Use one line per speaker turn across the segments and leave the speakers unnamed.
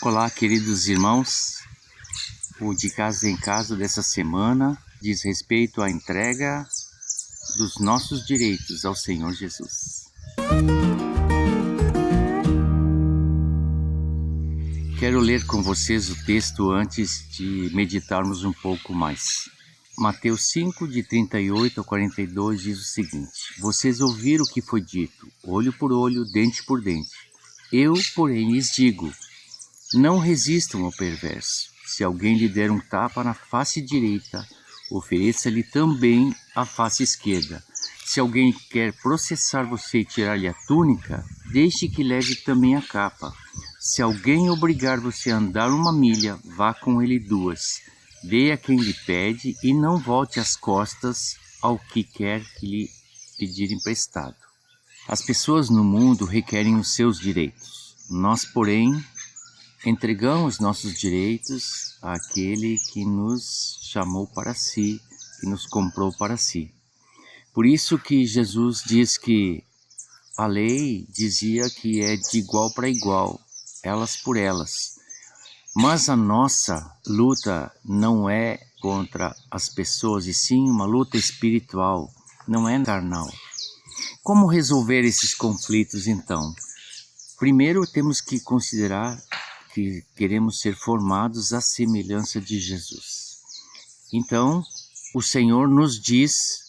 Olá, queridos irmãos. O De Casa em Casa dessa semana diz respeito à entrega dos nossos direitos ao Senhor Jesus. Quero ler com vocês o texto antes de meditarmos um pouco mais. Mateus 5, de 38 a 42 diz o seguinte: Vocês ouviram o que foi dito, olho por olho, dente por dente. Eu, porém, lhes digo, não resistam ao perverso. Se alguém lhe der um tapa na face direita, ofereça-lhe também a face esquerda. Se alguém quer processar você e tirar-lhe a túnica, deixe que leve também a capa. Se alguém obrigar você a andar 1 milha, vá com ele 2. Dê a quem lhe pede e não volte as costas ao que quer que lhe pedir emprestado. As pessoas no mundo requerem os seus direitos. Nós, porém, entregamos nossos direitos àquele que nos chamou para si, que nos comprou para si. Por isso que Jesus diz que a lei dizia que é de igual para igual, elas por elas. Mas a nossa luta não é contra as pessoas, e sim uma luta espiritual, não é carnal. Como resolver esses conflitos então? Primeiro temos que considerar que queremos ser formados à semelhança de Jesus. Então, o Senhor nos diz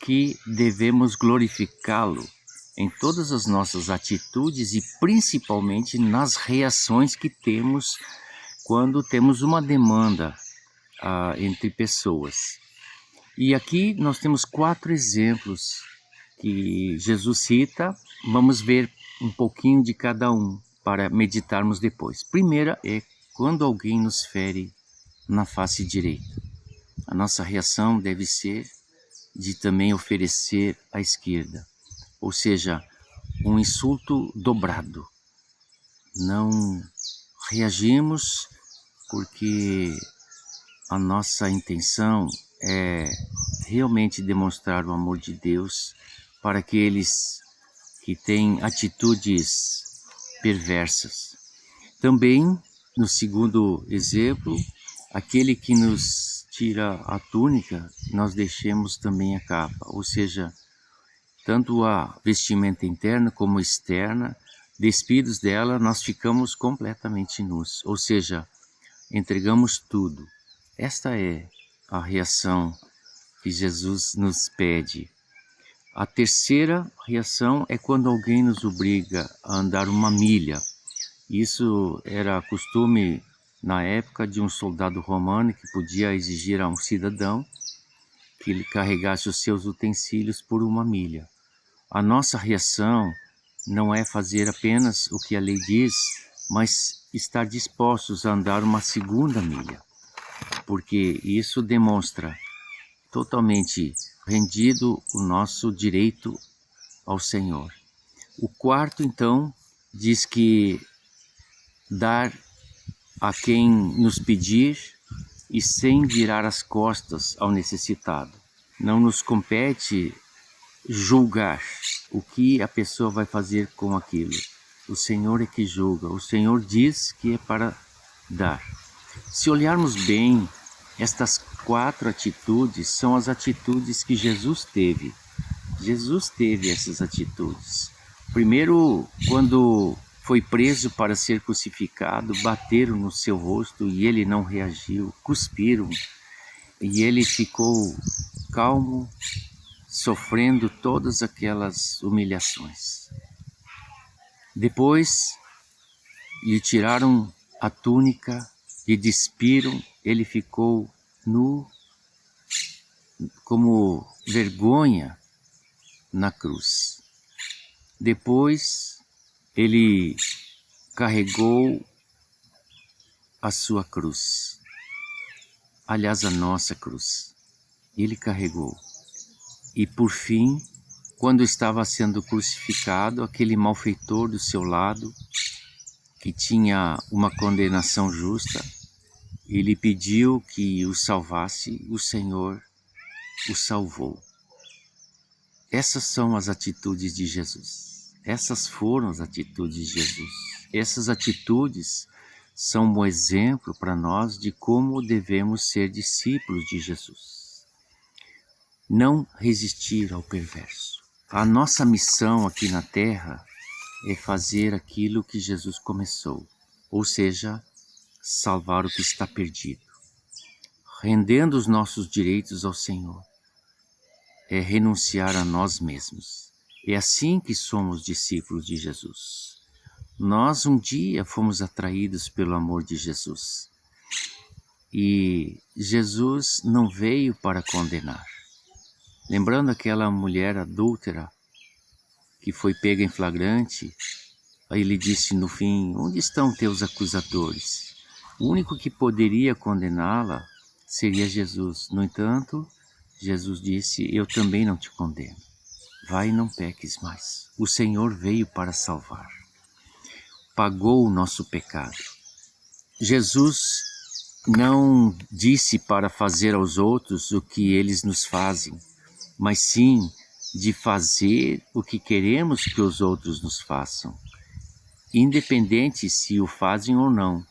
que devemos glorificá-lo em todas as nossas atitudes e principalmente nas reações que temos quando temos uma demanda entre pessoas. E aqui nós temos 4 exemplos que Jesus cita. Vamos ver um pouquinho de cada um para meditarmos depois. Primeira é quando alguém nos fere na face direita. A nossa reação deve ser de também oferecer à esquerda, ou seja, um insulto dobrado. Não reagimos porque a nossa intenção é realmente demonstrar o amor de Deus para aqueles que têm atitudes perversas. Também, no segundo exemplo, aquele que nos tira a túnica, nós deixemos também a capa, ou seja, tanto a vestimenta interna como externa, despidos dela, nós ficamos completamente nus, ou seja, entregamos tudo. Esta é a reação que Jesus nos pede. A terceira reação é quando alguém nos obriga a andar 1 milha. Isso era costume na época de um soldado romano que podia exigir a um cidadão que ele carregasse os seus utensílios por 1 milha. A nossa reação não é fazer apenas o que a lei diz, mas estar dispostos a andar 2 milha, porque isso demonstra totalmente rendido o nosso direito ao Senhor. O quarto, então, diz que dar a quem nos pedir e sem virar as costas ao necessitado. Não nos compete julgar o que a pessoa vai fazer com aquilo. O Senhor é que julga, o Senhor diz que é para dar. Se olharmos bem, estas 4 atitudes são as atitudes que Jesus teve. Jesus teve essas atitudes. Primeiro, quando foi preso para ser crucificado, bateram no seu rosto e ele não reagiu, cuspiram e ele ficou calmo, sofrendo todas aquelas humilhações. Depois lhe tiraram a túnica, lhe despiram, ele ficou nu, como vergonha na cruz. Depois ele carregou a sua cruz, aliás, a nossa cruz. Ele carregou. E por fim, quando estava sendo crucificado, aquele malfeitor do seu lado, que tinha uma condenação justa, ele pediu que o salvasse, o Senhor o salvou. Essas são as atitudes de Jesus. Essas foram as atitudes de Jesus. Essas atitudes são um bom exemplo para nós de como devemos ser discípulos de Jesus. Não resistir ao perverso. A nossa missão aqui na Terra é fazer aquilo que Jesus começou, ou seja, salvar o que está perdido. Rendendo os nossos direitos ao Senhor, é renunciar a nós mesmos. É assim que somos discípulos de Jesus. Nós um dia fomos atraídos pelo amor de Jesus. E Jesus não veio para condenar. Lembrando aquela mulher adúltera que foi pega em flagrante, aí ele disse no fim: onde estão teus acusadores? O único que poderia condená-la seria Jesus. No entanto, Jesus disse: eu também não te condeno. Vai e não peques mais. O Senhor veio para salvar. Pagou o nosso pecado. Jesus não disse para fazer aos outros o que eles nos fazem, mas sim de fazer o que queremos que os outros nos façam, independente se o fazem ou não.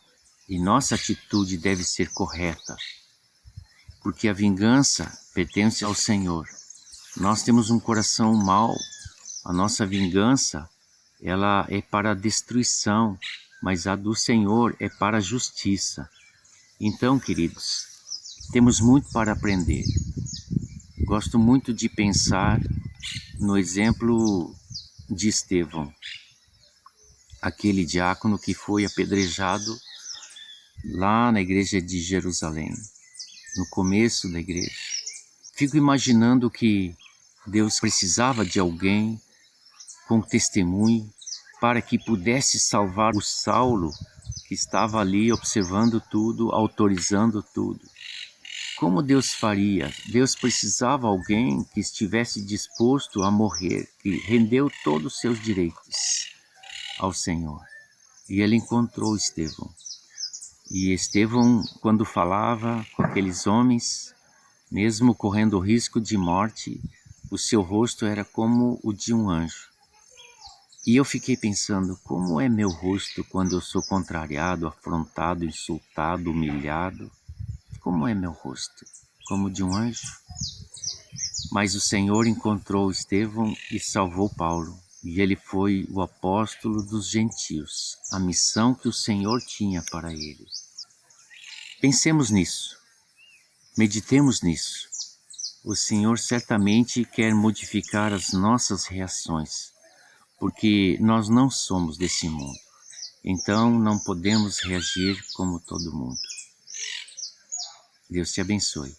E nossa atitude deve ser correta, porque a vingança pertence ao Senhor. Nós temos um coração mau, a nossa vingança ela é para a destruição, mas a do Senhor é para a justiça. Então, queridos, temos muito para aprender. Gosto muito de pensar no exemplo de Estevão, aquele diácono que foi apedrejado lá na igreja de Jerusalém, no começo da igreja. Fico imaginando que Deus precisava de alguém com testemunho para que pudesse salvar o Saulo, que estava ali observando tudo, autorizando tudo. Como Deus faria? Deus precisava de alguém que estivesse disposto a morrer, que rendeu todos os seus direitos ao Senhor. E ele encontrou Estevão. E Estevão, quando falava com aqueles homens, mesmo correndo o risco de morte, o seu rosto era como o de um anjo. E eu fiquei pensando, como é meu rosto quando eu sou contrariado, afrontado, insultado, humilhado? Como é meu rosto? Como de um anjo? Mas o Senhor encontrou Estevão e salvou Paulo. E ele foi o apóstolo dos gentios, a missão que o Senhor tinha para ele. Pensemos nisso, meditemos nisso. O Senhor certamente quer modificar as nossas reações, porque nós não somos desse mundo. Então não podemos reagir como todo mundo. Deus te abençoe.